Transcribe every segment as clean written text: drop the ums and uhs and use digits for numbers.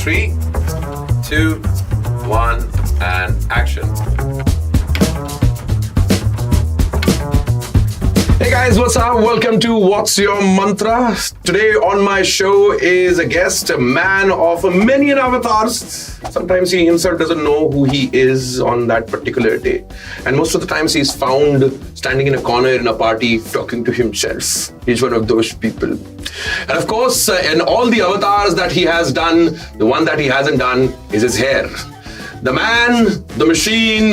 3, 2, 1, and action. Hey guys, what's up? Welcome to What's Your Mantra? Today on my show is a guest, a man of many avatars. Sometimes he himself doesn't know who he is on that particular day. And most of the times he's found standing in a corner in a party talking to himself. He's one of those people. And of course, in all the avatars that he has done, the one that he hasn't done is his hair. The man, the machine,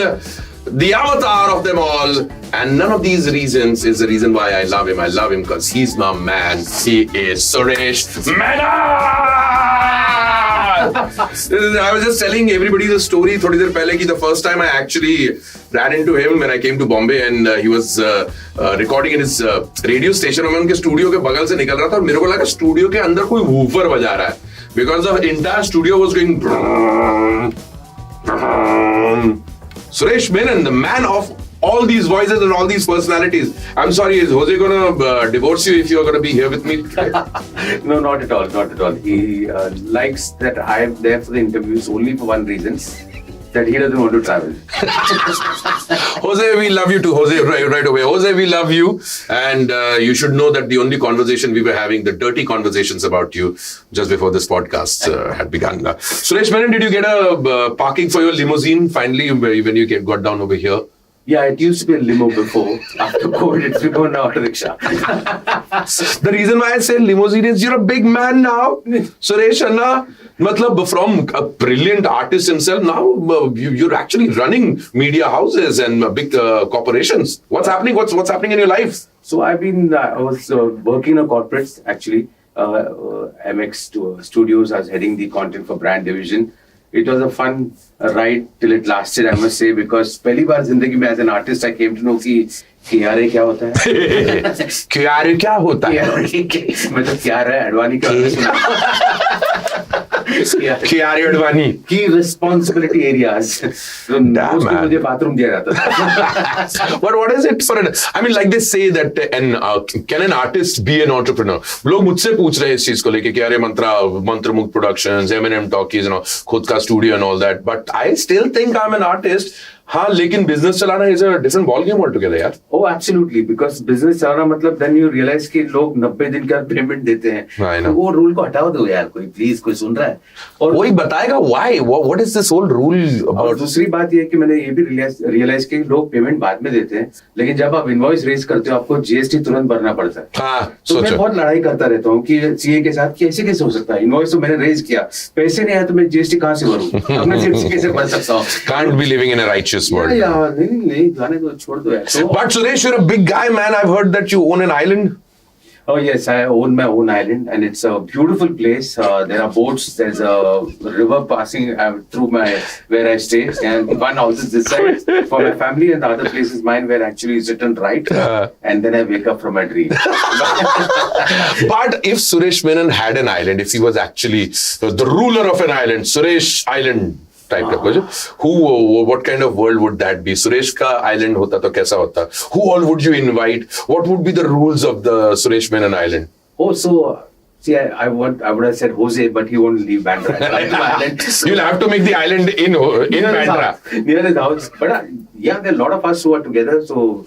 the avatar of them all. And none of these reasons is the reason why I love him. I love him because he's my man. He is Suresh Menon! I was just telling everybody the story थोड़ी देर पहले कि the first time I actually ran into him when I came to Bombay and he was recording in his radio station और मैं उनके studio के बगल से निकल रहा था और मेरे को लगा स्टूडियो के अंदर कोई वूफर बजा रहा है because the entire studio was going Suresh Menon, the man of all these voices and all these personalities. I'm sorry, is Jose gonna divorce you if you're gonna be here with me today? No, not at all, not at all. He likes that I am there for the interviews only for one reason, that he doesn't want to travel. Jose, we love you too. Jose, right away. Jose, we love you. And you should know that the only conversation we were having, the dirty conversations about you, just before this podcast had begun. Suresh Menon, did you get a parking for your limousine finally when you got down over here? Yeah, it used to be a limo before. After COVID, it's become an auto rickshaw. The reason why I say limousine is you're a big man now. Suresh Anna, matlab from a brilliant artist himself, now you're actually running media houses and big corporations. What's happening? What's happening in your life? So I was working in a corporate, actually. MX Studios, I was heading the content for brand division. It was a fun ride till it lasted, I must say, because पहली बार जिंदगी में as an artist I came to know कि KRA क्या होता है? KRA क्या होता है? मतलब KRA अडवाणी का KRA Advani Key responsibility areas. So मुझे बाथरूम दिया जाता था. But what is it for an? I mean, like they say that can an artist be an entrepreneur? लोग मुझसे पूछ रहे हैं इस चीज को लेके KRA मंत्रमुग्ध Productions, M&M Talkies, खुद का studio and all that. But I still think I'm an artist. हाँ, लेकिन business चलाना is a different ball game altogether, यार. Oh, absolutely. Because business चलाना मतलब then you realize कि लोग 90 दिन का payment देते हैं. तो वो rule को हटाओ दो यार, कोई सुन रहा है. और कोई बताएगा why? What is this whole rule about? और दूसरी बात ये है कि मैंने ये भी realize कि लोग payment बाद में देते हैं, लेकिन जब आप invoice raise करते हो आपको GST तुरंत भरना पड़ता है. हाँ, तो मैं बहुत लड़ाई करता रहता हूँ कि CA के साथ कि ऐसे कैसे हो सकता है? Invoice तो मैंने raise किया, पैसे नहीं आए तो मैं GST कहाँ से भरूँ? अपना GST कैसे भर सकता हूँ? Can't be living in a righteous world. नहीं जाने दो, छोड़ दो यार. But Suresh, you're a big guy, man. I've heard that you own an island. Oh yes, I own my own island, and it's a beautiful place. There are boats. There's a river passing through where I stay, and one house is this side for my family, and the other place is mine, where actually is written right. And then I wake up from my dream. But if Suresh Menon had an island, if he was actually the ruler of an island, Suresh Island type का कुछ, what kind of world would that be? Suresh का island होता तो कैसा होता? Who all would you invite? What would be the rules of the Suresh Menon island? Oh, so see, I would have said Jose, but he won't leave Bandra. You'll have to make the island in Bandra. Near his house. But yeah, there are a lot of us who are together. So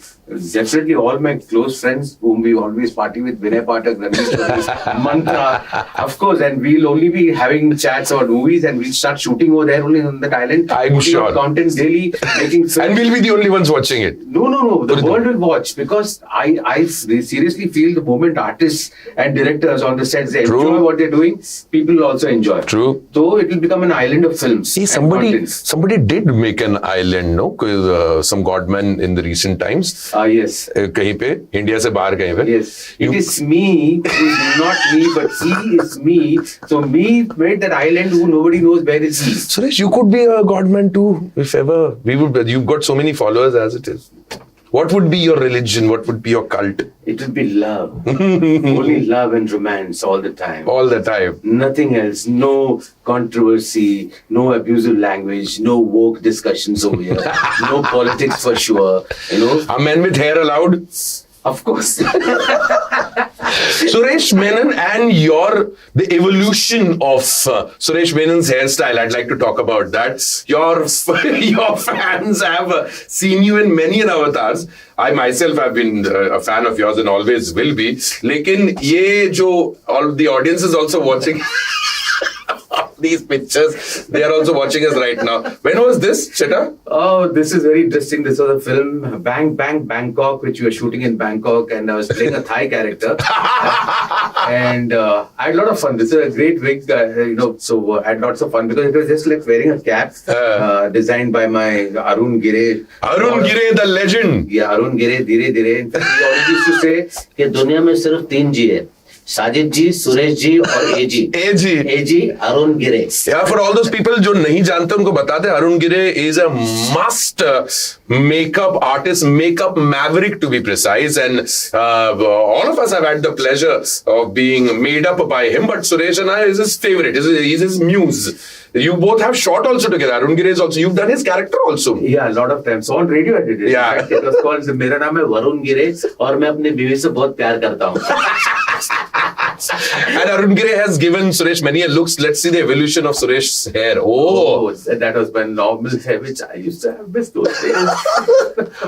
definitely all my close friends whom we always party with, Vinay Pathak, Ramesh, Mantra, of course. And we'll only be having chats about movies and we'll start shooting over there only on that island. I'm sure. Content daily, making films. And we'll be the only ones watching it. No. The world will watch because I seriously feel the moment artists and directors on the sets, they enjoy what they're doing, people will also enjoy. True. So it will become an island of films. See, somebody did make an island, no? Some godman in the recent times. Yes. कहीं पे India से बाहर कहीं पे. Yes. It is me, it is not me, but he is me. So me made that island who nobody knows where is he. Suresh, you could be a godman too, if ever. You've got so many followers as it is. What would be your religion? What would be your cult? It would be love. Only love and romance all the time. All the time. Nothing else. No controversy, no abusive language, no woke discussions over here. No politics for sure. Are men with hair allowed? Of course. Suresh Menon and the evolution of Suresh Menon's hairstyle. I'd like to talk about that. Your fans have seen you in many avatars. I myself have been a fan of yours and always will be. Lekin all the audience is also watching. These pictures, they are also watching us right now. When was this, Cheta? Oh, this is very interesting. This was a film, Bang Bang Bangkok, which we were shooting in Bangkok, and I was playing a Thai character. And I had a lot of fun. This is a great wig, so I had lots of fun because it was just like wearing a cap designed by my Arun Gire. Arun Gire, the legend. Yeah, Arun Gire, Dhire Dhire. In fact, he always used to say कि दुनिया में सिर्फ 3 जी है. साजिद जी, सुरेश जी और एजी. एजी, अरुण गिरे. Yeah, for all those people जो नहीं जानते उनको बता दें, Arun Gire is a must makeup artist, makeup maverick to be precise, and all of us have had the pleasure of being made up by him. But Suresh and I is his favorite. He's his muse. You both have shot also together. Arun Gire is also. You've done his character also. Yeah, a lot of times. So on radio I did it. Yeah. In fact, it was called मेरा नाम है वरुण गिरे और मैं अपनी बीवी से बहुत प्यार करता हूँ. And Arun Gire has given Suresh many looks. Let's see the evolution of Suresh's hair. Oh, that was my normal hair, which I used to have missed those days.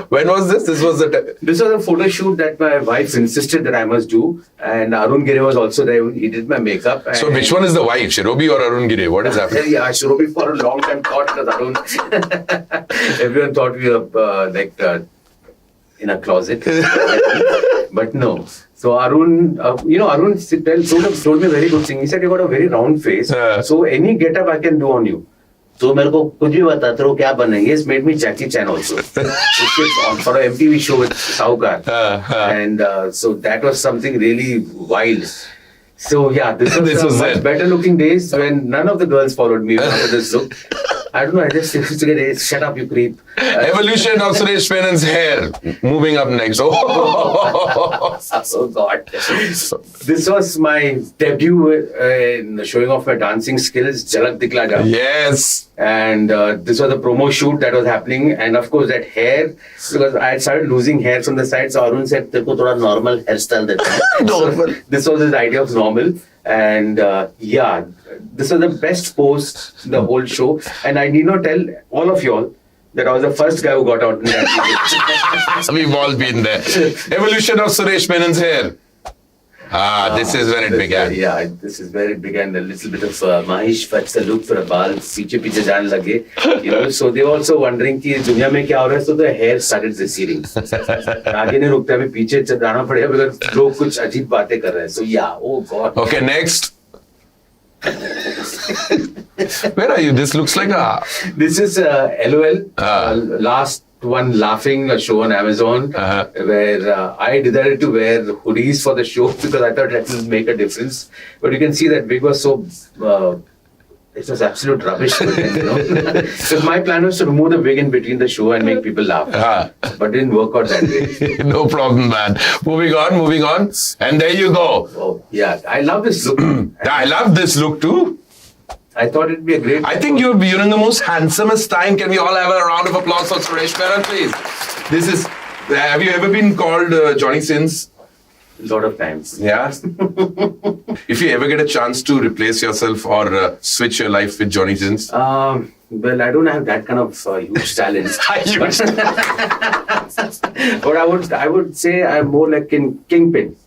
When was this? This was This was a photo shoot that my wife insisted that I must do, and Arun Gire was also there. He did my makeup. So which one is the wife, Shirobi or Arun Gire? What is happening? Yeah, Shirobi for a long time thought it was Arun. Everyone thought we were in a closet, but no. So Arun, Arun told me a very good thing. He said, you got a very round face. So any get-up I can do on you. So मेरे को कुछ भी बता तेरे को क्या बनना है. He has made me Jackie Chan also. For an MTV show with Saukar. And so that was something really wild. So yeah, this was much better looking days when none of the girls followed me after this look. I don't know, I just used to get, shut up, you creep. Evolution of Suresh Menon's hair. Moving up next. Oh God. This was my debut in showing off my dancing skills, Jhalak Dikhla Ja. Yes. And this was a promo shoot that was happening. And of course, that hair, because I had started losing hair from the side. So Arun said, "Tere ko thoda normal hairstyle deta hai." Normal. So this was his idea of normal. And this was the best pose the whole show. And I need not tell all of y'all that I was the first guy who got out in that. We've all been there. Evolution of Suresh Menon's hair. This is where it began. Yeah, this is where it began. A little bit of Mahesh Bhatt look for a bal, पीछे जाने लगे. So they were also wondering कि दुनिया में क्या हो रहा है. So the hair started receding. आगे नहीं रुकता, अभी पीछे जाना पड़ेगा because लोग कुछ अजीब बातें कर रहे हैं. So yeah, oh God. Okay, next. Where are you? This looks like This is LOL. Last one laughing show on Amazon where I decided to wear hoodies for the show because I thought that will make a difference. But you can see that wig was so it was absolute rubbish. So my plan was to remove the wig in between the show and make people laugh. But it didn't work out that way. No problem, man. Moving on. And there you go. Oh, yeah. I love this look. I love this look too. I thought it'd be a great... I think you're in the most handsomest time. Can we all have a round of applause for Suresh Menon, please? This is... Have you ever been called Johnny Sins? A lot of times. Yeah? If you ever get a chance to replace yourself or switch your life with Johnny Sins? Well, I don't have that kind of huge talent. But I would say I'm more like Kingpin.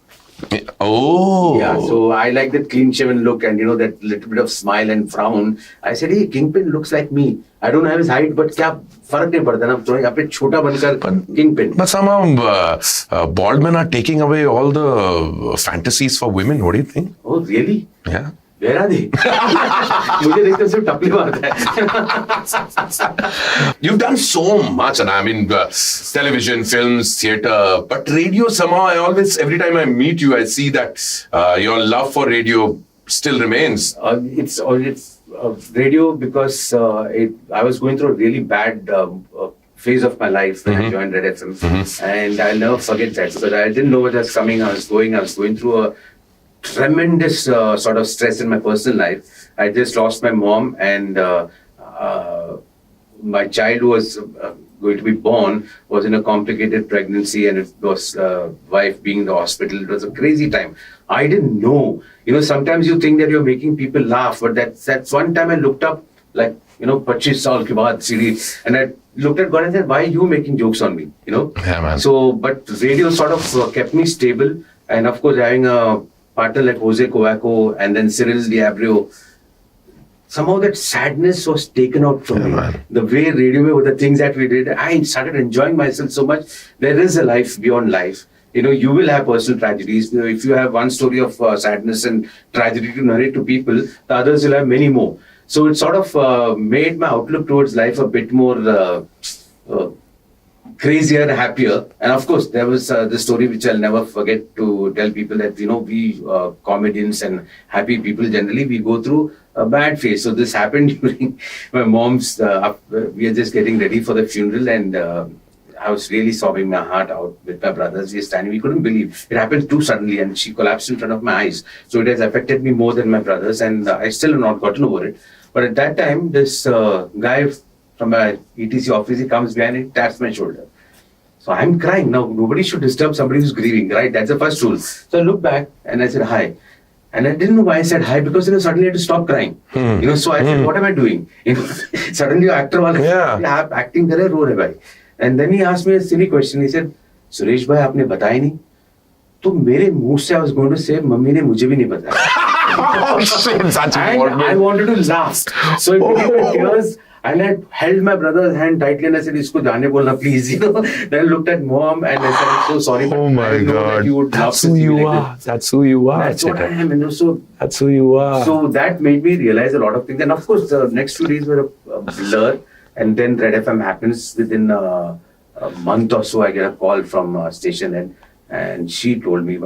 Oh. Yeah, so I like that clean shaven look and that little bit of smile and frown. I said, hey, Kingpin looks like me. I don't have his height, but क्या फर्क नहीं पड़ता ना. तो यहाँ पे छोटा बनकर Kingpin. But somehow bald men are taking away all the fantasies for women. What do you think? Oh, really? Yeah. Where are they? मुझे देखते सिर्फ टपली मारता है. You've done so much, and I mean, television, films, theatre, but radio somehow, every time I meet you, I see that your love for radio still remains. It's radio because I was going through a really bad phase of my life when I joined Red FM, and I'll never forget that because I didn't know what was coming. I was going through a tremendous sort of stress in my personal life. I just lost my mom, and my child was going to be born was in a complicated pregnancy, and it was wife being in the hospital. It was a crazy time. I didn't know. Sometimes you think that you're making people laugh, but that's one time I looked up, like, 25 saal ke baad CD, and I looked at God and said, why are you making jokes on me? Yeah, man. So, but radio sort of kept me stable, and of course having a partner like Jose Covaco and then Cyril Diabrio, somehow that sadness was taken out from me. Man. The way radio with the things that we did, I started enjoying myself so much. There is a life beyond life. You will have personal tragedies. If you have one story of sadness and tragedy to narrate to people, the others will have many more. So it sort of made my outlook towards life a bit more crazier, happier. And of course, there was the story which I'll never forget to tell people that, we comedians and happy people generally, we go through a bad phase. So this happened during my mom's, we are just getting ready for the funeral, and I was really sobbing my heart out with my brothers. We were standing, we couldn't believe. It happened too suddenly, and she collapsed in front of my eyes. So it has affected me more than my brothers, and I still have not gotten over it. But at that time, this guy from my ETC office, he comes behind and taps my shoulder. So I'm crying. Now, nobody should disturb somebody who's grieving, right? That's the first rule. So I looked back and I said, hi. And I didn't know why I said hi, because suddenly I had to stop crying. So I said, what am I doing? Suddenly actor wale acting kare, ro rahe bhai. And then he asked me a silly question. He said, Suresh bhai, aapne bataya nahi? तो मेरे मुंह से I was going to say, mummy ने मुझे भी नहीं बताया. And I wanted to laugh. So it became tears. And I held my brother's hand tightly and I said, "Isko jaane bolna, please." Then I looked at mom and I said, "I'm so sorry." Oh my God. That's who you are. That's who you are. That's what I am. So that's who you are. So that made me realize a lot of things. And of course, the next few days were a blur. And then Red FM happens. Within a month or so, I get a call from a station and she told me,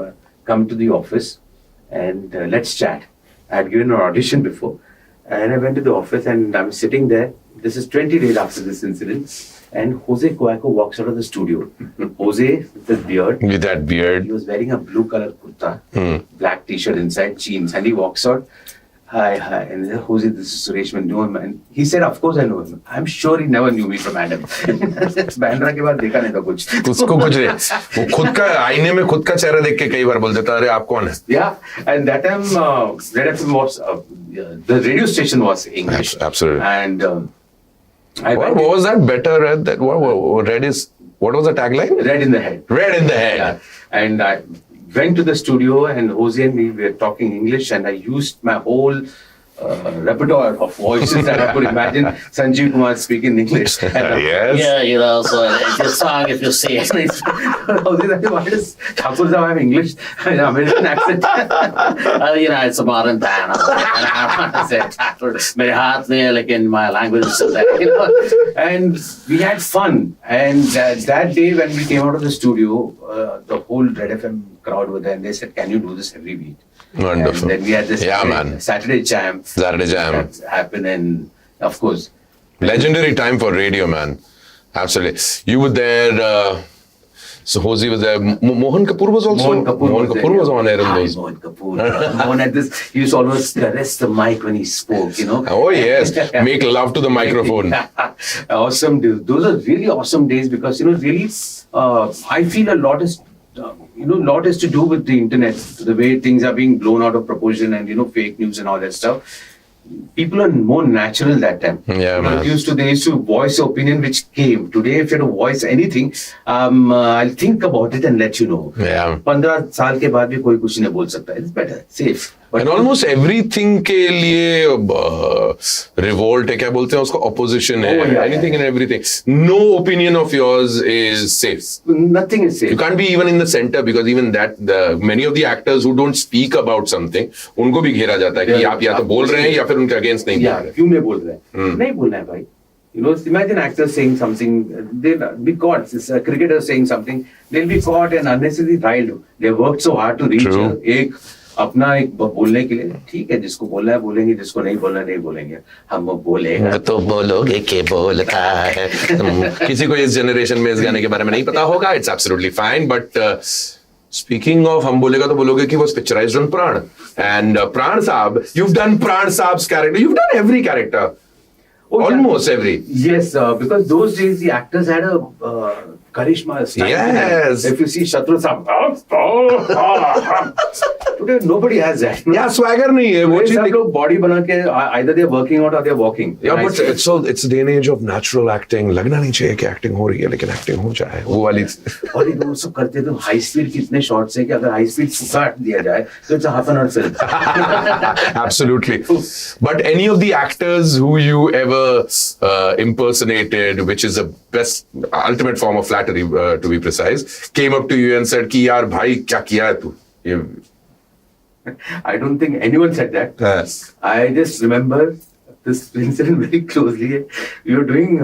come to the office and let's chat. I had given an audition before. And I went to the office and I'm sitting there. This is 20 days after this incident. And Jose Covaco walks out of the studio. Jose with his beard. With that beard. He was wearing a blue color kurta, black t-shirt inside, jeans. And he walks out. Hi. And Jose, this is Suresh, I know him. And he said, of course I know him. I'm sure he never knew me from Adam. Bandra के बाद देखा नहीं था कुछ. उसको कुछ नहीं. वो खुद का आईने में खुद का चेहरा देख के कई बार बोल देता अरे आप कौन है? Yeah, and that time Red FM was the radio station was English. Absolutely. And what was that better Red? That what Red is? What was the tagline? Red in the head. Red in the head. Yeah. And I went to the studio and Jose and me were talking English and I used my whole repertoire of voices that I could imagine Sanjeev Kumar speaking English. Yes. Yeah, so it's a song if you see it. Jose said, why does Thakur Saab have English, American accent? It's a modern band. I want to say Thakur. मेरे हाथ में लेकिन my language is still there. And we had fun. And that day when we came out of the studio, the whole Red FM crowd were there and they said, can you do this every week? Wonderful. And then we had this Saturday Jam. That happened, and of course, legendary time for radio, man. Absolutely. You were there. So Jose was there. Mohan Kapoor was also. Mohan Kapoor was on air in those. Mohan Kapoor. Mohan had this. He used to always caress the mic when he spoke. Oh yes, make love to the microphone. Awesome days. Those are really awesome days because really, I feel a lot is. Lot is to do with the internet, the way things are being blown out of proportion and, fake news and all that stuff. People are more natural that time. Yeah, man. They used to voice opinion which came. Today, if you have to voice anything, I'll think about it and let you know. Yeah. 15 साल के बाद भी कोई कुछ नहीं बोल सकता. It's better, safe. And almost everything के लिए revolt है क्या बोलते हैं उसको opposition है. Anything and everything. No opinion of yours is safe. Nothing is safe. You can't be even in the center because even that many of the actors who don't speak about something उनको भी घेरा जाता है कि आप या तो बोल रहे हैं या फिर उनके against नहीं बोल रहे हैं. क्यों नहीं बोल रहे हैं? नहीं बोलना है भाई. Imagine actors saying something, they'll be caught. Cricketers saying something, they'll be caught and unnecessarily riled. They worked so hard to reach एक बोलने के लिए. ठीक है, जिसको बोलना है बोलेंगे, जिसको नहीं बोलना नहीं बोलेंगे. हम बोलेगा तो बोलोगे के बोलता है. किसी को इस जनरेशन में इस गाने के बारे में नहीं पता होगा. It's absolutely fine, but speaking of हम बोलेगा तो बोलोगे कि was picturized on Pran. And Pran Saab, you've done Pran Saab's character. You've done every character. Almost every. Yes, because those days the actors had a charisma style. Yes. If you see Shatru Saab, today nobody has that. Yeah, swagger नहीं है वो Today चीज. सब लोग body बना के either they're working out or they're walking. Yeah, And I but say, it's a day and age of natural acting. लगना नहीं चाहिए कि acting हो रही है, लेकिन acting हो जाए. वो वाली. और ये वो सब करते तो हाई स्पीड कितने शॉट्स हैं कि अगर हाई स्पीड काट दिया जाए तो it's half an hour film. Absolutely. But any of the actors who you ever impersonated, which is the best, ultimate form of flattery, to be precise, came up to you and said कि यार भाई क्या किया है तू? I don't think anyone said that. Yes. I just remember this incident very closely. We were doing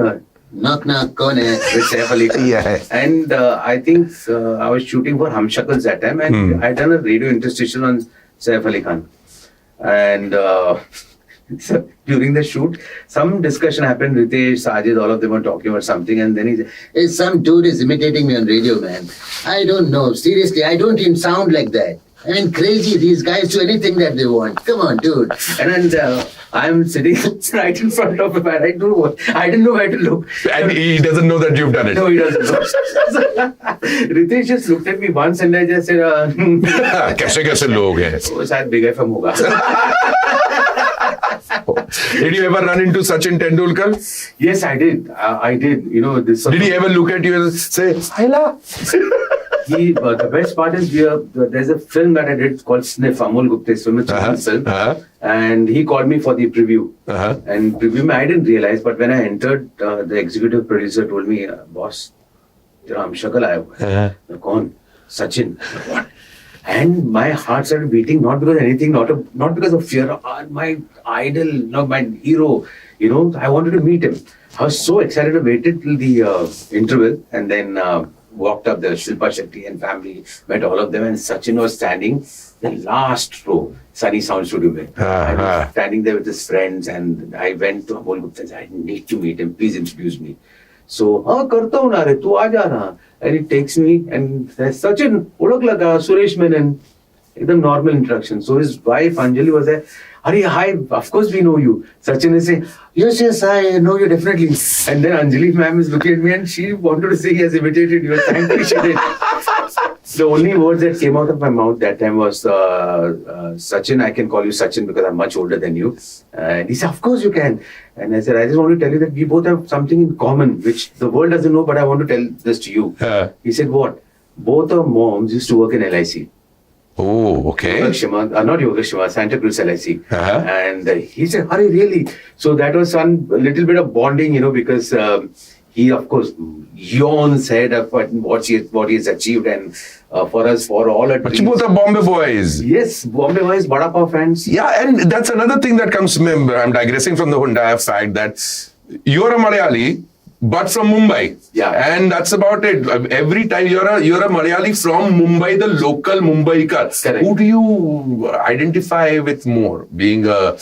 Knock knock, कौन है? with Saif Ali Khan. Yeah. And I think I was shooting for Hum Shakals that time, and I'd done a radio interstitial on Saif Ali Khan. And so during the shoot, some discussion happened. Ritesh, Sajid, all of them were talking about something, and then he said, Hey, some dude is imitating me on radio, man. I don't know. Seriously, I don't even sound like that. I mean, crazy. These guys do anything that they want. Come on, dude. and I'm sitting right in front of him, and I didn't know where to look. And he doesn't know that you've done it. No, he doesn't know. Ritesh just looked at me once, and I just said, कैसे कैसे लोग हैं? वो शायद Big FM होगा. Did you ever run into Sachin Tendulkar? Yes, I did. I did. You know, this. Did he ever look at you and say, "Haila"? The best part is there's a film that I did called Sniff, Amol Gupta's film, film, and he called me for the preview. And preview, I didn't realize, but when I entered, the executive producer told me, "Boss, तेरा हम शक्ल आया हुआ है." कौन? Sachin. What? And my heart started beating, not because of anything, not because of fear. My idol, my hero. You know, I wanted to meet him. I was so excited. I waited till the interval, and then walked up the Shilpa Shetty and family, met all of them, and Sachin was standing the last row, Sunny Sound Studio mein. I was standing there with his friends, and I went to Amol Gupta and said, "I need to meet him. Please introduce me." So, करता हूँ ना रे, तू आ जाना. And he takes me and says, "Sachin, ओळख लगा, Suresh Menon." एकदम normal introduction. So his wife Anjali was there. "Hari, hi, of course we know you." Sachin is saying, "Yes, yes, I know you definitely." And then Anjali ma'am is looking at me and she wanted to say he has imitated you. Thankfully she did. The only words that came out of my mouth that time was, "Sachin, I can call you Sachin because I'm much older than you." And he said, "Of course you can." And I said, "I just want to tell you that we both have something in common, which the world doesn't know, but I want to tell this to you." He said, "What?" "Both our moms used to work in LIC. Oh, okay. Yogakshema, not Yogakshema, Santa Cruz LIC. And he said, "Hari, really?" So that was a little bit of bonding, you know, because he, of course, yawns head of what he has achieved, and for us, for all our But you both are Bombay boys. Yes, Bombay boys, Bada Pav fans. Yeah, and that's another thing that comes. I'm digressing from the entire fact that you're a Malayali, but from Mumbai. Yeah. And that's about it. Every time you're a Malayali from Mumbai, the local Mumbaikar. Correct. Who do you identify with more? Being a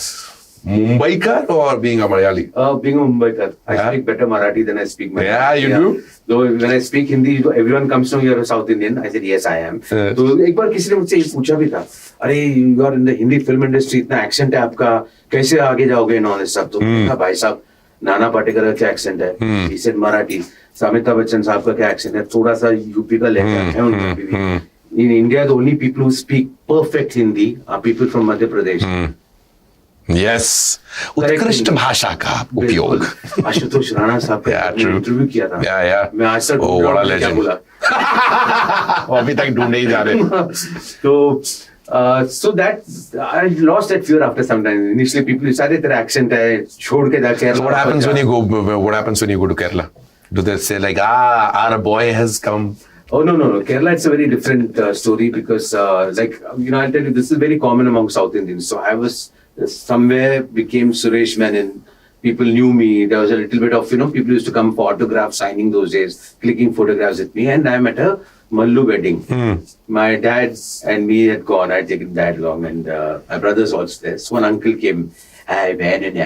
Mumbaikar or being a Malayali? Being a Mumbaikar, I speak better Marathi than I speak Marathi. Yeah, you do? Though when I speak Hindi, everyone comes to know you're a South Indian. I said, "Yes, I am." तो एक बार किसी ने मुझसे ये पूछा भी था, "अरे, you are in the Hindi film industry, इतना accent है आपका, कैसे आगे जाओगे इन ऑल सब?" तो कहा, "भाई साहब, नाना पाटेकर का क्या accent है?" He said, "Marathi." Amitabh Bachchan साहब का क्या accent है? थोड़ा सा यूपी का लहजा है उनका भी. In India, the only people who speak perfect Hindi are people from Madhya Pradesh. Yes. उत्कृष्ट भाषा का उपयोग. आशुतोष राणा साहब का इंटरव्यू किया था. मैं आज तक बड़ा क्या legend. बोला. अभी तक ढूंढे ही जा रहे. So that I lost that fear after some time. Initially, people decided their accent है, छोड़ के जाके. So what happens when you go? What happens when you go to Kerala? Do they say like, our boy has come? Oh no. Kerala, it's a very different story because like you know, I'll tell you, this is very common among South Indians. So I was somewhere became Suresh Menon. People knew me. There was a little bit of, you know, people used to come for autograph signing those days, clicking photographs with me. And I'm at a Mallu wedding. My dad and me had gone. I'd taken dad along, and my brother's also there. So one uncle came. "Hi, man, and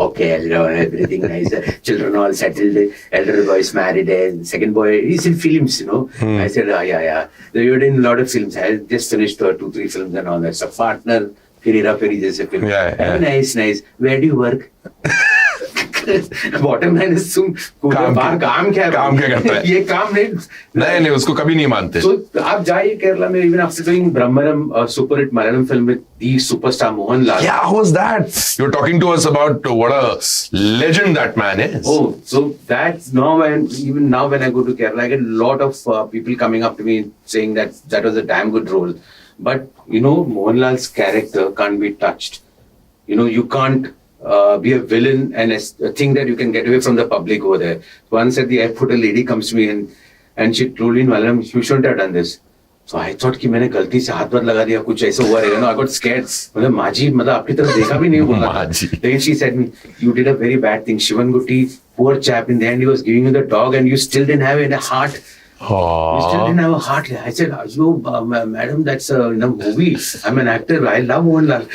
okay, everything nice. Children all settled. Elder boy's married. Second boy, he's in films, you know." I said, yeah. They were in a lot of films. I just finished 2-3 films and all that. So partner. Firira Feri jaise film. Yeah. Nice. Where do you work? Bottom line is तुम काम क्या करता है ये काम नहीं उसको कभी नहीं मानते. So आप जाइए केरला में, even after doing Brahmaram, super hit Malayalam film with the superstar Mohanlal. Yeah, how was that? You're talking to us about what a legend that man is. Oh, so that's now even now when I go to Kerala, I get a lot of people coming up to me saying that was a damn good role. But you know, Mohanlal's character can't be touched. You know, you can't be a villain and a thing that you can get away from the public over there. Once at the airport, a lady comes to me and she told me in Malayalam, you shouldn't have done this. So I thought कि मैंने गलती से हाथ लगा दिया, कुछ ऐसा हुआ रहेगा. No, I got scared. मतलब माजी, मतलब आपकी तरफ देखा भी नहीं बोला. Then she said me, you did a very bad thing. Shivan Gutti, poor chap. In the end, he was giving you the dog, and you still didn't have a heart. You still didn't have a heart. I said, madam, that's in a movie. I'm an actor. I love Mohanlal.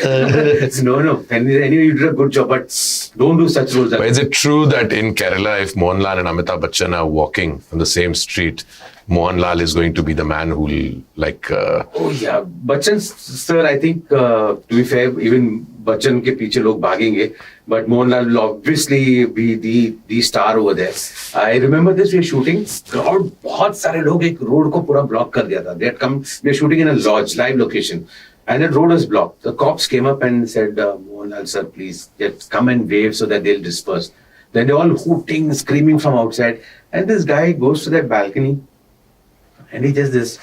No. Anyway, you did a good job, but don't do such roles. But is it true that in Kerala, if Mohanlal and Amitabh Bachchan are walking on the same street, Mohanlal is going to be the man who will like... Oh yeah, Bachchan sir, I think to be fair, even Bachchan के पीछे लोग भागेंगे, but Mohanlal will obviously be the star over there. I remember this, we were shooting, crowd बहुत सारे लोग एक road को पूरा block कर दिया था. They had come, we were shooting in a lodge, live location, and that road was blocked. The cops came up and said, Mohanlal sir, please just come and wave so that they'll disperse. Then they're all hooting, screaming from outside, and this guy goes to that balcony. And he does this.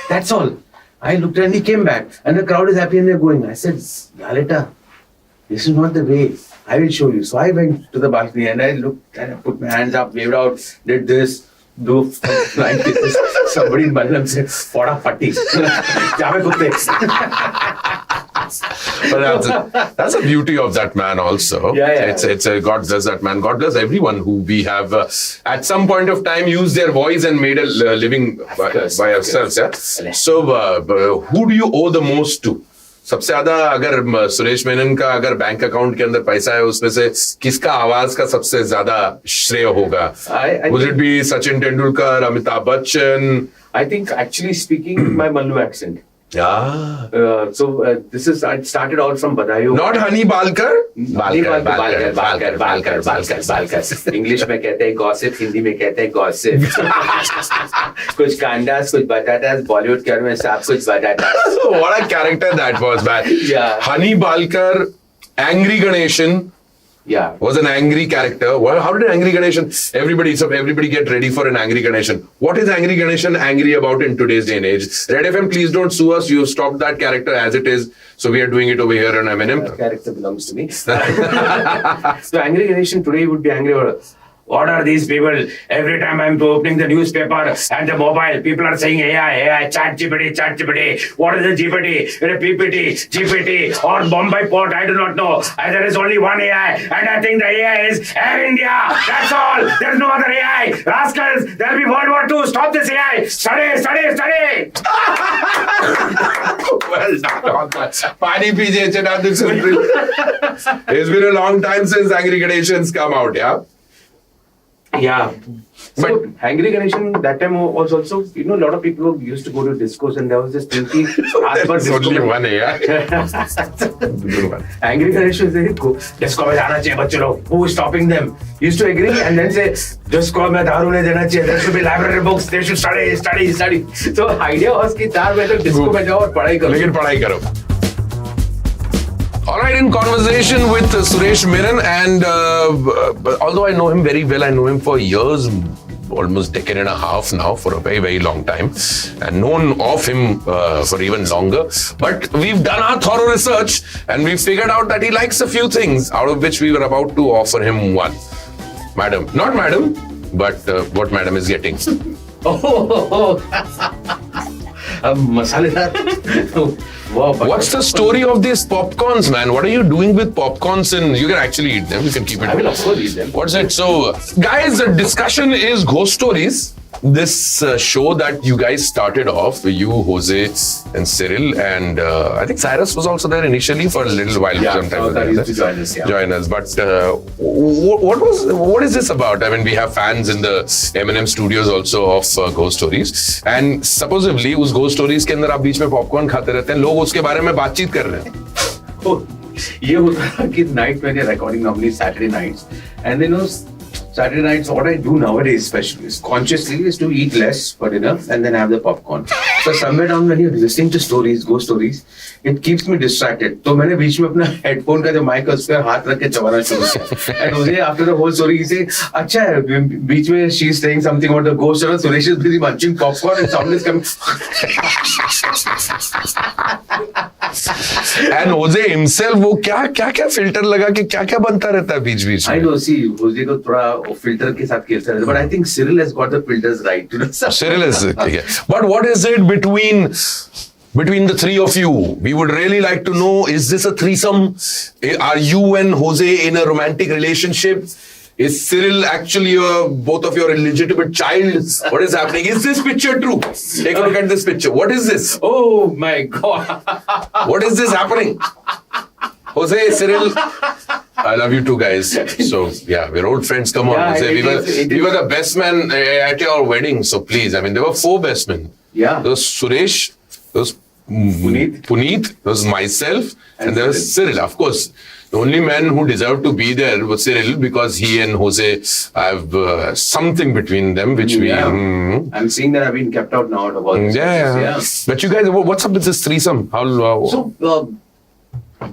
That's all. I looked and he came back. And the crowd is happy and they're going. I said, Lalita, this is not the way. I will show you. So I went to the balcony and I looked and I put my hands up, waved out, did this, do flying kisses. Somebody in Malayalam said, Poda Patti. Jame kutte. But that's the beauty of that man also. Yeah. It's a God bless that man. God bless everyone who we have at some point of time used their voice and made a living by ourselves. Yeah? So who do you owe the most to? सबसे ज्यादा अगर सुरेश मेनन का अगर bank account के अंदर पैसा है उसमें से किसका आवाज का सबसे ज्यादा श्रेय होगा? Would it be Sachin Tendulkar, Amitabh Bachchan? I think actually speaking my Mallu accent. Yeah. This is, I started out from Badaयूं. Not Honey Balkar? Balkar. English में कहते हैं gossip, हिंदी में कहते हैं gossip. कुछ कांडास, कुछ बटाटास, Bollywood के में सब कुछ batatas. What a character that was, man. Yeah. Honey Balkar, Angry Ganeshan. Yeah. Was an angry character. Well, how did Angry Ganeshan? Everybody get ready for an Angry Ganeshan. What is Angry Ganeshan angry about in today's day and age? Red FM, please don't sue us. You have stopped that character as it is. So we are doing it over here on M&M. That character belongs to me. So Angry Ganeshan today would be angry about what are these people? Every time I'm opening the newspaper and the mobile, people are saying AI, chat GPT. What is the GPT? GPT, or Bombay port, I do not know. There is only one AI, and I think the AI is Air India. That's all. There's no other AI. Rascals, there'll be World War II. Stop this AI. Study. Well done. Pani PJ It's been a long time since Angry Ganeshan's come out, yeah? Yeah. But Angry Ganeshan, that time was also, a lot of people who used to go to discos and there was this thinking. There's only one, yeah. Angry Ganeshan said, disco mein jana chahiye bachche log. Who is stopping them? Used to agree and then say, disco mein daru nahi dena chahiye. There should be library books. They should study. So idea was ki 4 baje tak disco mein jao aur padhai karo. Lekin padhai karo. All right, in conversation with Suresh Menon, and although I know him very well, I know him for years, almost decade and a half now, for a very, very long time, and known of him for even longer. But we've done our thorough research, and we've figured out that he likes a few things, out of which we were about to offer him one. Madam, not madam, but what madam is getting. Masaledar. Wow, what's the story of these popcorns, man? What are you doing with popcorns? And you can actually eat them. You can keep it. I will of course eat them. What's it? So, guys, the discussion is ghost stories. This show that you guys started off, you, Jose, and Cyril, and I think Cyrus was also there initially for a little while. Yeah, he used to join us. Yeah. Join us. But what is this about? I mean, we have fans in the M&M studios also of ghost stories, and supposedly उस ghost stories के अंदर आप बीच में popcorn खाते रहते हैं, लोग उसके बारे में बातचीत कर रहे हैं. Oh, ये होता था कि night when you're recording normally Saturday nights, and then Saturday nights, what I do nowadays especially is consciously is to eat less for dinner and then have the popcorn. So somewhere down when you're listening to stories, ghost stories, it keeps me distracted. तो मैंने बीच में अपना headphone का जो mic है उस पर हाथ रख के चबाना शुरू किया. And मुझे after the whole story he say, अच्छा है बीच में she's saying something about the ghost and Suresh is busy munching popcorn and sound is coming. And Jose himself वो क्या filter लगा के क्या बनता रहता है बीच बीच में. I know, see, Jose को थोड़ा filter के साथ खेलता रहता है, but I think Cyril has got the filters right. Cyril is, okay. But what is it between the three of you? We would really like to know, is this a threesome? Are you and Jose in a romantic relationship? Is Cyril actually both of your illegitimate child? What is happening? Is this picture true? Take a look at this picture. What is this? Oh my God. What is this happening? Jose, Cyril, I love you two guys. So, yeah, we're old friends. Come on, Yeah, Jose. We were the best men at your wedding. So, please, I mean, there were 4 best men. Yeah. There was Suresh, there was Puneet, there was myself, and there was Cyril. Of course, the only man who deserved to be there was Cyril because he and Jose have something between them, which I'm seeing that I've been kept out now of all this. Yeah. But you guys, what's up with this threesome? So,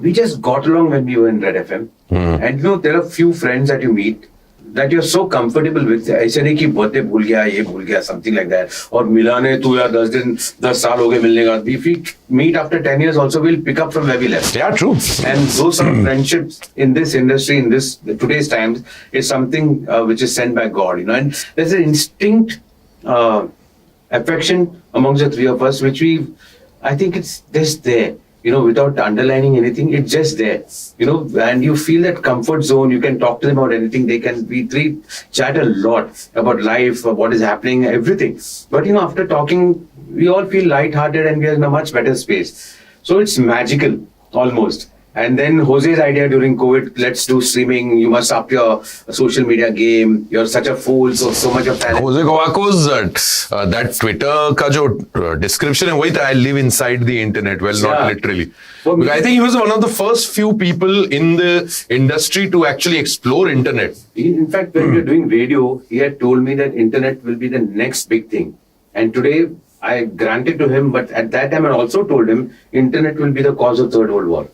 we just got along when we were in Red FM. And there are few friends that you meet that you're so comfortable with. ऐसे नहीं कि birthday भूल गया, ये भूल गया, something like that. और मिला ने तू यार 10 साल हो गए मिलने का. If we meet after 10 years also, we'll pick up from where we left. Yeah, true. And those sort of friendships in this industry, in this today's times, is something which is sent by God, And there's an instinct affection amongst the three of us, which I think it's just there. Without underlining anything, it's just there, and you feel that comfort zone. You can talk to them about anything. We chat a lot about life, what is happening, everything. But, after talking, we all feel lighthearted and we are in a much better space. So it's magical, almost. And then Jose's idea during COVID, let's do streaming. You must up your social media game. You're such a fool, so much of talent. Jose Covaco's that Twitter का जो description है वही था. I live inside the internet. Well, not literally. Because I think he was one of the first few people in the industry to actually explore internet. In fact, when we were doing radio, he had told me that internet will be the next big thing. And today, I granted to him, but at that time I also told him, internet will be the cause of Third World War.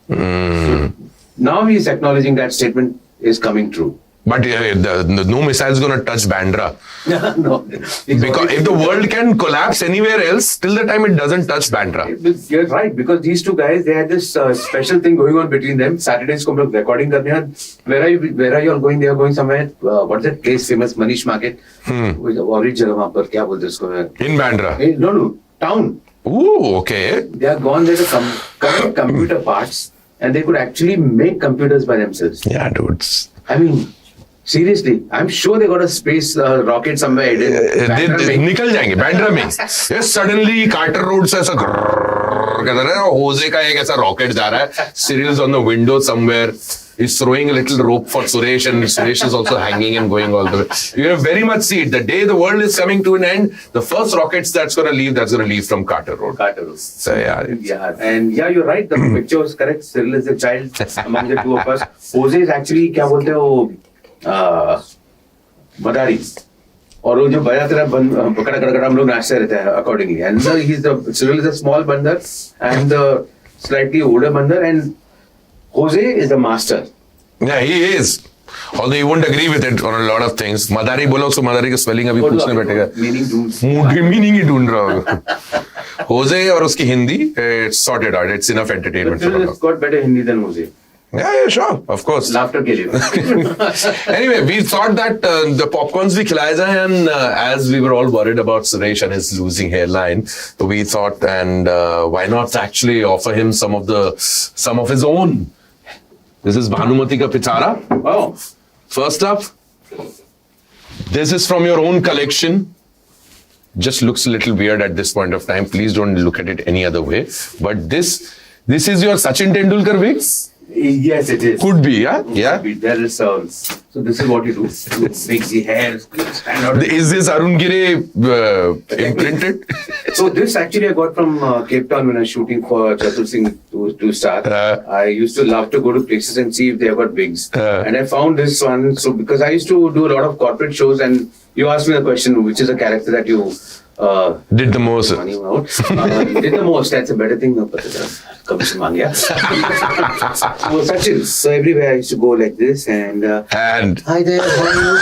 So now he is acknowledging that statement is coming true. But no missile is going to touch Bandra. No. Because if the world can collapse anywhere else, till the time it doesn't touch Bandra. You're right, because these two guys, they had this special thing going on between them. Saturdays को हम लोग recording करने हैं. Where are you all going? They are going somewhere. What's that place famous? Manish Market. Orange जगह वहाँ पर क्या बोलते हैं उसको? In Bandra. No, town. Ooh, okay. They are gone there to collect computer parts, and they could actually make computers by themselves. Yeah, dudes. I mean, seriously, I'm sure they got a space rocket somewhere. निकल जाएंगे बैंड्रा में. Yes, suddenly Carter Road से ऐसा कहता है Jose का एक ऐसा rocket जा रहा है. Cyril's on the window somewhere. He's throwing a little rope for Suresh, and Suresh is also hanging and going all the way. You can very much see it. The day the world is coming to an end, the first rockets that's going to leave from Carter Road. So yeah, and yeah, you're right. The picture was correct. Cyril is a child among the two of us. Jose is actually क्या बोलते हैं वो मदारी. और वो जो बजाते रहा कड़ा कड़ा हम लोग नाचते रहते हैं accordingly. And Cyril is a small bandar and the slightly older bandar, and Jose is a master. Yeah, he is. Although you won't agree with it on a lot of things. Madari बोलो उसको मदारी का spelling अभी पूछने बैठेगा. Meaning ही ढूंढ रहा होगा. Jose और उसकी Hindi, it's sorted out. It's enough entertainment. Cyril has got better Hindi than Jose. Yeah, sure, of course. Laughter के लिए. Anyway, we thought that the popcorns we खिलाए जाएं, and as we were all worried about Suresh and his losing hairline, so we thought, and why not actually offer him some of his own. This is Bhanumati ka Pichara. Wow. First up, this is from your own collection. Just looks a little weird at this point of time. Please don't look at it any other way. But this is your Sachin Tendulkar wig? Yes, it is. Could be, yeah? Yeah. There is so this is what you do. You make the hair stand out. Is this Arun Gire imprinted? So this actually I got from Cape Town when I was shooting for Chatur Singh 2 Star. I used to love to go to places and see if they have got wigs. And I found this one. So because I used to do a lot of corporate shows, and you asked me the question, which is a character that you did the most. Money out. Did the most. That's a better thing. No, commission mangya. So Sachin. So everywhere I used to go like this and. Hi there. How are you?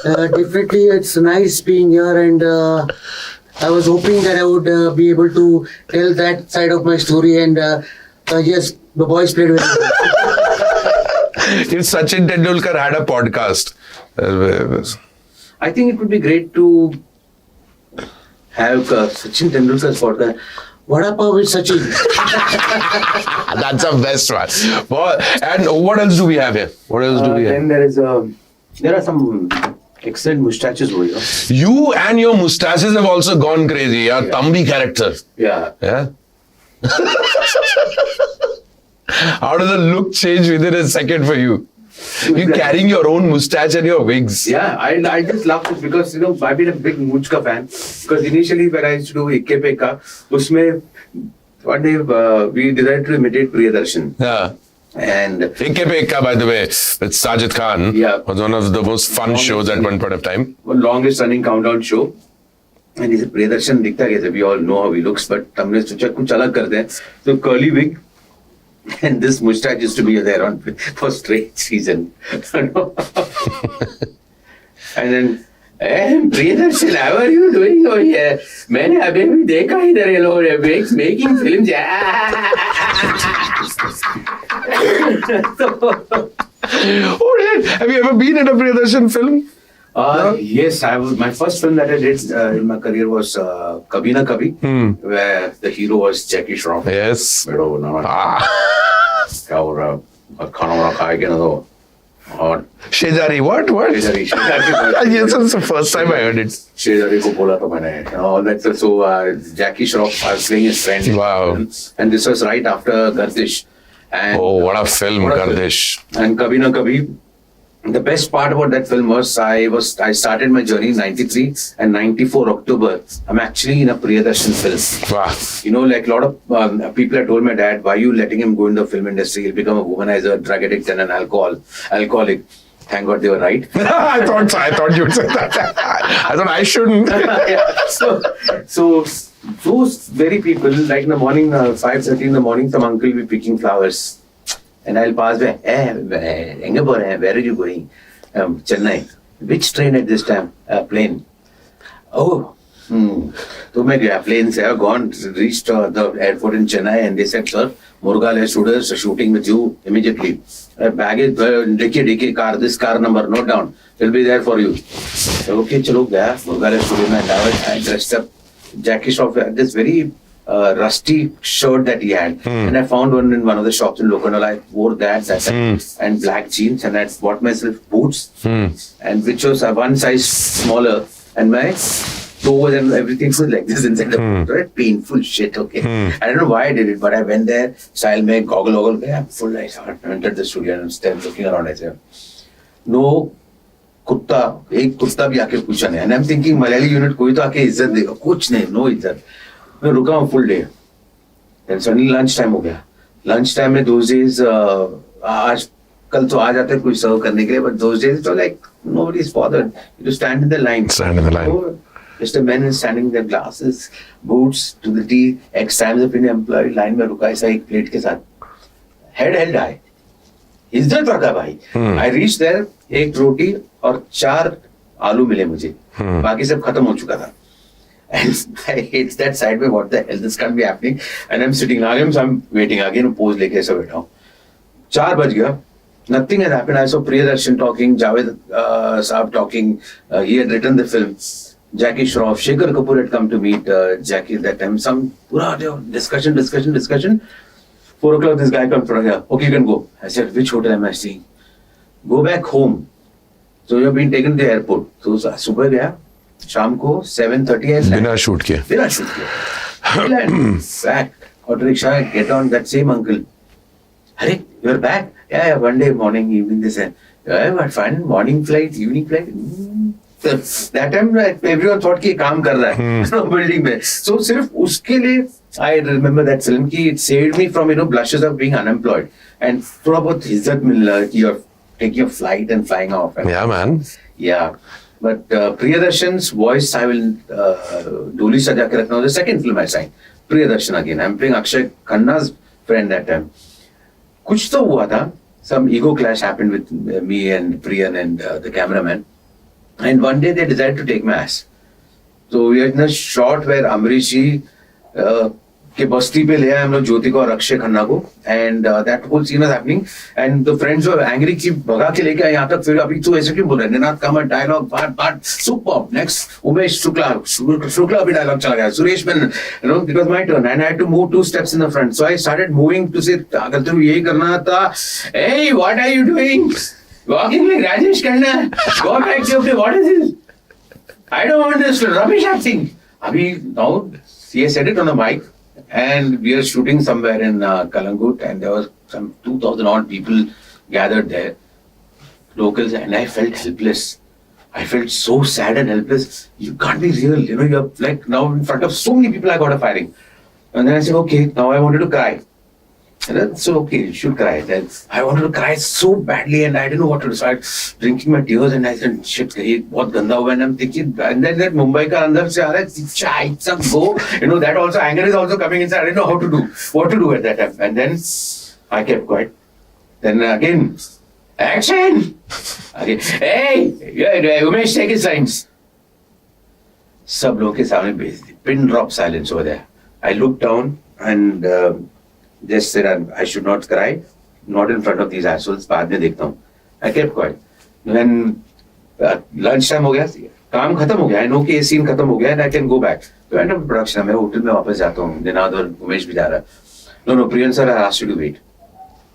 Definitely, it's nice being here, and I was hoping that I would be able to tell that side of my story. And yes, the boys played well. If Sachin Tendulkar had a podcast, I think it would be great to have Sachin Tendulkar's podcast. Vada pav with Sachin. that's the best one. And what else do we have here? What else do we have? Then there are some excellent mustaches over here. You and your mustaches have also gone crazy. Yeah, Thambi character. Yeah. Yeah. How does the look change within a second for you? You carrying your own mustache and your wigs. Yeah, I just love it because I've been a big Muchka fan. Because initially when I used to do Ikke Peka, usme one day we decided to imitate Priyadarshan. Yeah. And Ikke Peka, by the way, with Sajid Khan, was one of the most fun shows at one point of time. Longest running countdown show. And he said, Priyadarshan dikhta kaise? We all know how he looks, but humne socha kuch alag kar dein. So curly wig. And this mustache used to be there on for straight season. And then, Priyadarshan, how are you doing over here? मैंने अभी भी देखा इधर ये लोग making films. Oh, have you ever been in a Priyadarshan film? Yes, my first film that I did in my career was Kabhi Na Kabhi, where the hero was Jackie Shroff. Yes. Shejari, what? Shejari. Yes, that's the first time I heard it. Shejari ko bola tha maine. All that. So Jackie Shroff, I was playing his friend. Wow. And this was right after Gardish. And, oh, what a film, Gardish. And Kabhi Na Kabhi. The best part about that film was I started my journey in 93 and 94 October. I'm actually in a Priyadarshan film. Wow. Like a lot of people had told my dad, why are you letting him go in the film industry? He'll become a womanizer, drug addict and an alcoholic. Thank God they were right. I thought you'd say that. I thought I shouldn't. So those very people, like in the morning, 5:30 in the morning, some uncle will be picking flowers. And I'll pass by, where are you going? Chennai. Which train at this time? Plane. Oh, So my planes have reached the airport in Chennai and they said, sir, Muruga students are shooting with you immediately. Baggage, DK car, this car number, note down. It'll be there for you. So, okay, chalo, gaya. Muruga student and I dressed up. Jackie Shroff had this very rusty shirt that he had. And I found one in one of the shops in Lokhandwala. I wore that and black jeans, and I bought myself boots, and which was one size smaller, and my toes and everything was like this inside the boot. Right? Painful shit, okay. I don't know why I did it, but I went there, style mein, goggle, full light. I entered the studio and I'm still looking around. I said, no कुत्ता एक कुत्ता भी आके पूछा नहीं. And I'm thinking Malayali unit कोई तो आके इज्जत देगा, कुछ नहीं, no इज्जत. मैं रुका हूँ full day. Then suddenly lunch time हो गया. Lunch time में those days आज कल तो आ जाते कोई serve करने के लिए, but those days it was like nobody's bothered. You just stand in the line. Stand in the line. So, just a man is standing with their glasses, boots to the tea. X times अपने employee line में रुका ऐसा एक plate के साथ. Head held high. इज्जत रखा भाई. I reached there, एक रोटी और 4 आलू मिले मुझे. बाकी सब खत्म हो चुका था. And I hate that side में, what the hell, this can't be happening. And I'm sitting again, so I'm waiting again, pose लेके ऐसा बैठा हूँ. 4 बज गया. Nothing had happened. I saw Priyadarshan talking, Javed Saab talking. He had written the film. Jackie Shroff, Shekhar Kapoor had come to meet Jackie at that time. Some discussion. 4 o'clock, this guy comes from here. Okay, you can go. I said, which hotel am I staying? Go back home. So you've been taken to the airport. So सुबह गया, शाम को 7:30 बिना shoot किए. Back. Auto rickshaw, get on that same uncle. Hey, you're back? Yeah, one day, morning, evening, they said. Yeah, but fine, morning flight, evening flight. That time everyone thought कि ये काम कर रहा है बिल्डिंग में. So सिर्फ उसके लिए I remember that film कि it saved me from blushes of being unemployed and थोड़ा बहुत इज्जत मिल रहा कि you're taking a flight and flying off. And, Yeah, man. yeah. But Priyadarshan's voice I will duly saja ke rakhna. The second film I signed, Priyadarshan again. I'm playing Akshay Khanna's friend that time. Kuch to hua tha. Some ego clash happened with me and Priyan and the cameraman. And one day they decided to take my ass. So we had in a shot where Amrish ji के बस्ती पे ले आए हम लोग ज्योति को और अक्षय खन्ना को and that whole scene was happening and the friends were angry कि भगा के लेके आए यहाँ तक फिर अभी तू ऐसे क्यों बोल रहा है Ninad Kamar dialogue part super next Umesh Shukla भी डायलॉग चला गया Suresh Menon you know it was my turn and I had to move 2 steps in the front so I started moving to say अगर तुम यही करना था hey what are you doing walking like Rajesh Khanna go back to what is this I don't want this rubbish acting abhi now he said it on a mic and we are shooting somewhere in Kalangut and there was some 2,000 odd people gathered there, locals, and I felt helpless. I felt so sad and helpless. You can't be real, you know, you're like now in front of so many people I got a firing. And then I said, okay, now I wanted to cry. And then, so okay, you should cry. Then I wanted to cry so badly and I didn't know what to do. So I was drinking my tears and I said, shit, ये बहुत गंदा हुआ and I'm thinking, and then that Mumbai का अंदर से आ रहा है, chai, some go. You know, that also, anger is also coming inside. I didn't know how to do, what to do at that time. And then I kept quiet. Then again, action! Again, hey, yeah, Umesh, take his lines. सब लोगों के सामने भेज दी. Pin drop silence over there. I looked down and just said I should not cry, not in front of these assholes. बाद में देखता हूँ. I kept quiet. When lunch time हो गया, काम खत्म हो गया. I know कि ये scene खत्म हो गया and I can go back. तो end of production मैं होटल में वापस जाता हूँ. निनाद और उमेश भी जा रहा है. No, Priyan sir, I asked you to wait.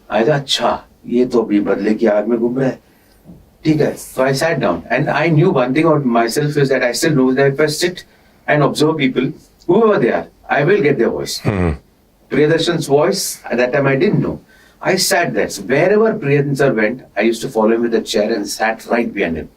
I thought अच्छा ये तो अभी बदले की आग में घूम रहा है. ठीक है. So I sat down and I knew one thing about myself is that I still know that if I sit and observe people, whoever they are, I will get their voice. Priyadarshan's voice, at that time I didn't know. I sat there. So wherever Priyadan sir went, I used to follow him with a chair and sat right behind him.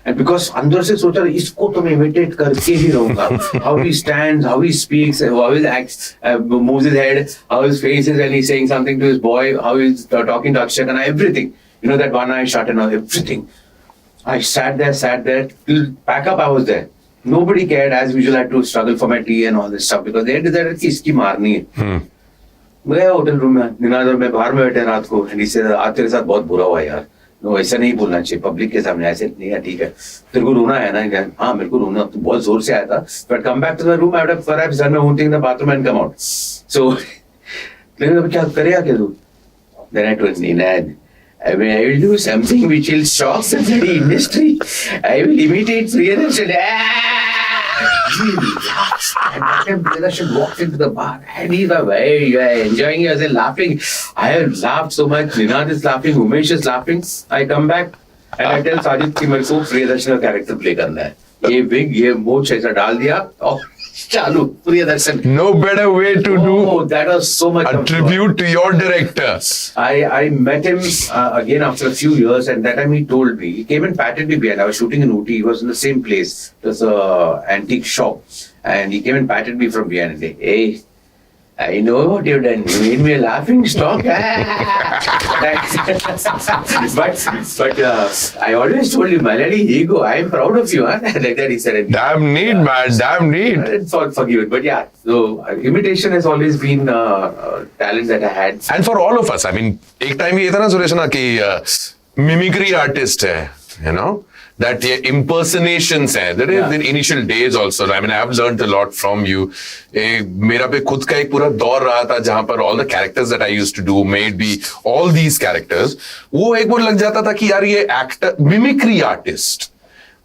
And because अंदर से सोचा इसको तो मैं imitate करके ही रहूँगा. How he stands, how he speaks, how he acts, moves his head, how his face is when he's saying something to his boy, how he's talking to Akshay Khanna, everything. You know that one eye shut and all, everything. I sat there, till pack up I was there. Nobody cared. As usual, I had to struggle for my tea and all this stuff because they decided कि इसकी मारनी है. गया hotel room में, निनाद और मैं बाहर में बैठे रात को. And he said, आज तेरे साथ बहुत बुरा हुआ यार. No, ऐसा नहीं बोलना चाहिए पब्लिक के सामने. ऐसे नहीं है, ठीक है. तेरे को रोना है ना? हाँ, मेरे को रोना तो बहुत जोर से आया था. But come back to the room, I would have perhaps done my own thing in the bathroom and come out. So, लेकिन क्या करेगा क्या तू? Then I told Ninad, I mean, I will do something which will shock the bloody industry. I will imitate Priyadarshan. And then Priyadarshan walked into the bar and he was enjoying it. I was laughing. I have laughed so much. Ninad is laughing. Umesh is laughing. I come back and I tell Sajid कि मेरे को Priyadarshan का character play करना है. ये wig, ये मोच ऐसा डाल दिया और चालू Priyadarshan. No better way to do that was so much a tribute to your director. I met him again after a few years, and that time he told me, he came and patted me behind. I was shooting in Ooty, he was in the same place. It was an antique shop, and he came and patted me from behind and said, hey, I know what you've done. You made me a laughing stock. But I always told you, Malayali, ego, I am proud of you. Huh? Like that he said. Damn neat, man. Damn neat. It's all forgiven. But yeah, so imitation has always been a talent that I had. And for all of us, I mean, एक time ये था ना सुरेश ना कि mimicry artist है, you know, that ये impersonations है. There is in initial days also. I mean, I have learned a lot from you. मेरा पे खुद का एक पूरा दौर रहा था जहां पर all the characters that I used to do, made be all these characters. वो एक बार लग जाता था कि यार ये actor, mimicry artist.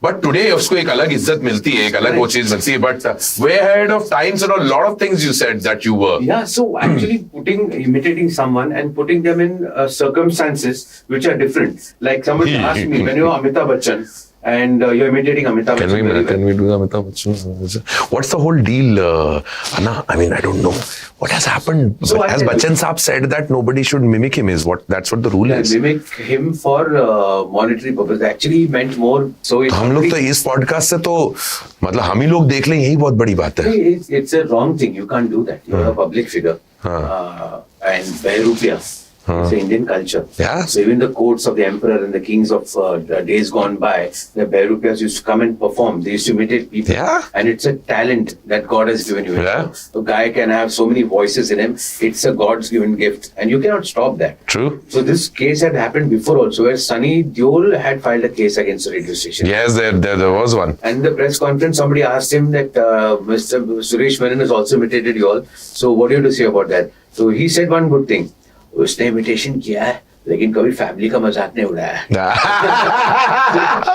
But today उसको एक अलग इज्जत मिलती है, एक अलग वो चीज मिलती है. But way ahead of times and a lot of things you said that you were. Yeah, so actually imitating someone and putting them in circumstances which are different. Like somebody asked me, when you were Amitabh Bachchan, and you're imitating Amitabh Bachchan very well. Can we do Amitabh Bachchan? What's the whole deal, Anna? I mean, I don't know. What has happened? So As Bachchan Saab said that nobody should mimic him, that's what the rule is. Mimic him for monetary purpose. Actually, he meant more. So हम लोग तो इस podcast से तो मतलब हम ही लोग देख लें यही बहुत बड़ी बात है. It's a wrong thing. You can't do that. You're a public figure. And Behrupiya. It's an Indian culture. Yeah. So even the courts of the emperor and the kings of days gone by, the Behrupiyas used to come and perform. They used to imitate people. Yeah. And it's a talent that God has given you. Yeah. A guy can have so many voices in him. It's a God's given gift. And you cannot stop that. True. So this case had happened before also, where Sunny Deol had filed a case against the radio station. Yes, there was one. And in the press conference, somebody asked him that Mr. Suresh Menon has also imitated you all. So what do you have to say about that? So he said one good thing. उसने imitation किया है लेकिन कभी family का मजाक नहीं उड़ाया.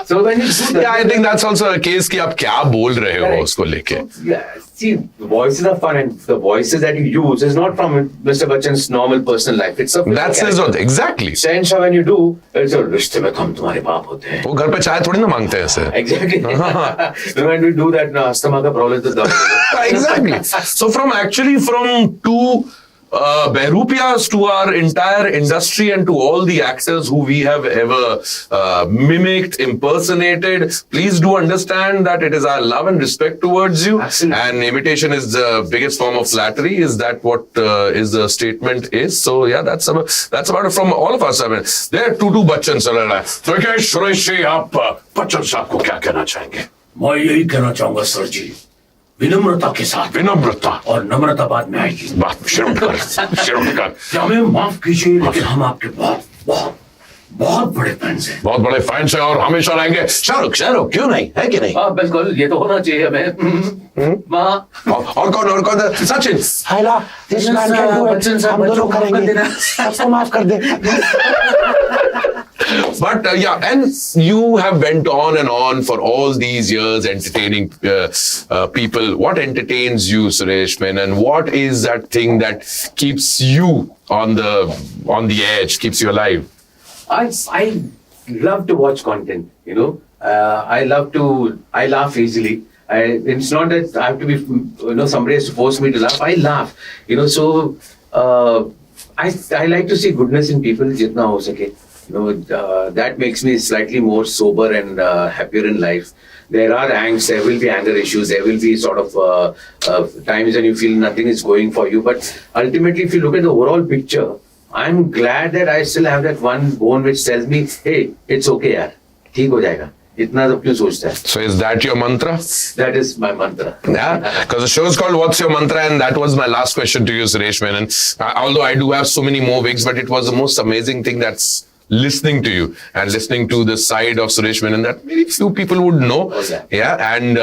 So when you do that, Yeah, I think that's also a case कि आप क्या बोल रहे हो उसको लेके. Yeah, see, the voices are fun, and the voices that you use is not from Mr. Bachchan's normal personal life. It's a That's his own, exactly. Shahenshah, when you do, it's a रिश्ते में हम तुम्हारे बाप होते हैं. वो घर पे चाय थोड़ी ना मांगते हैं ऐसे. Exactly. When we do that, asthma का problem तो दर्द. Exactly. So from two Behrupiyas to our entire industry and to all the actors who we have ever mimicked, impersonated, please do understand that it is our love and respect towards you. Absolutely. And imitation is the biggest form of flattery. Is that what is the statement is? So yeah, that's about it from all of us. I mean, there are two Bachchan चल रहा है. तो क्या सुरेश जी आप बच्चन साहब को क्या कहना चाहेंगे? मैं यही कहना चाहूंगा सर जी, विनम्रता के साथ, विनम्रता और नम्रता बाद में आएगी. बात शर्म कर. क्या हमें माफ कीजिए, लेकिन हम आपके बहुत बड़े फैंस हैं. बहुत बड़े फैंस हैं और हमेशा रहेंगे. शाहरुख क्यों नहीं है कि नहीं? हाँ बिल्कुल, ये तो होना चाहिए हमें. माँ और कौन सचिन. हाइला this man can do it. हम दोनों करेंगे. सबको माफ कर दे. But yeah, and you have went on and on for all these years entertaining people. What entertains you, Suresh Menon? What is that thing that keeps you on the edge, keeps you alive? I love to watch content, you know. I laugh easily. It's not that I have to be, somebody has to force me to laugh. I laugh, so I like to see goodness in people, jitna ho sake. That makes me slightly more sober and happier in life. There are angst, there will be anger issues, there will be sort of times when you feel nothing is going for you. But ultimately, if you look at the overall picture, I'm glad that I still have that one bone which tells me, hey, it's okay, yaar. ठीक हो जाएगा. इतना सब क्यों सोचता है? So is that your mantra? That is my mantra. Yeah, because the show is called What's Your Mantra, and that was my last question to you, Suresh Menon. Although I do have so many more wigs, but it was the most amazing thing that's listening to you and listening to the side of Suresh Menon that very few people would know. Oh, yeah. Yeah, and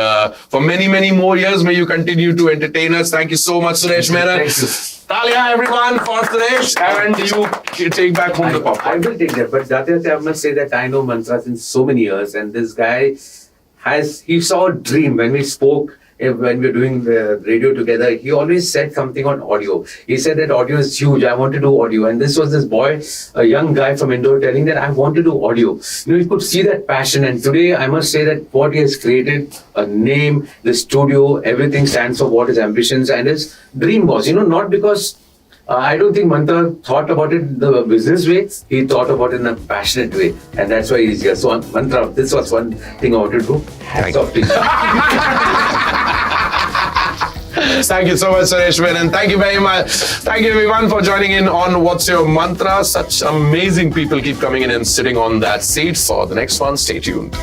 for many, many more years, may you continue to entertain us. Thank you so much, Suresh Menon. Thank you. Talia, everyone, for Suresh, and you take back home the I popcorn. will take that, but Jate I must say that I know Mantra since so many years, and this guy he saw a dream when we spoke. When we were doing the radio together, he always said something on audio. He said that audio is huge. I want to do audio. And this was this boy, a young guy from Indore, telling that I want to do audio. You could see that passion. And today, I must say that what he has created, a name, the studio, everything stands for what his ambitions and his dream was. Not because I don't think Mantra thought about it the business way. He thought about it in a passionate way. And that's why he's here. So, Mantra, this was one thing I wanted to do. Hats off to you. Thank you so much, Suresh Menon. Thank you very much. Thank you, everyone, for joining in on What's Your Mantra. Such amazing people keep coming in and sitting on that seat. For the next one, stay tuned.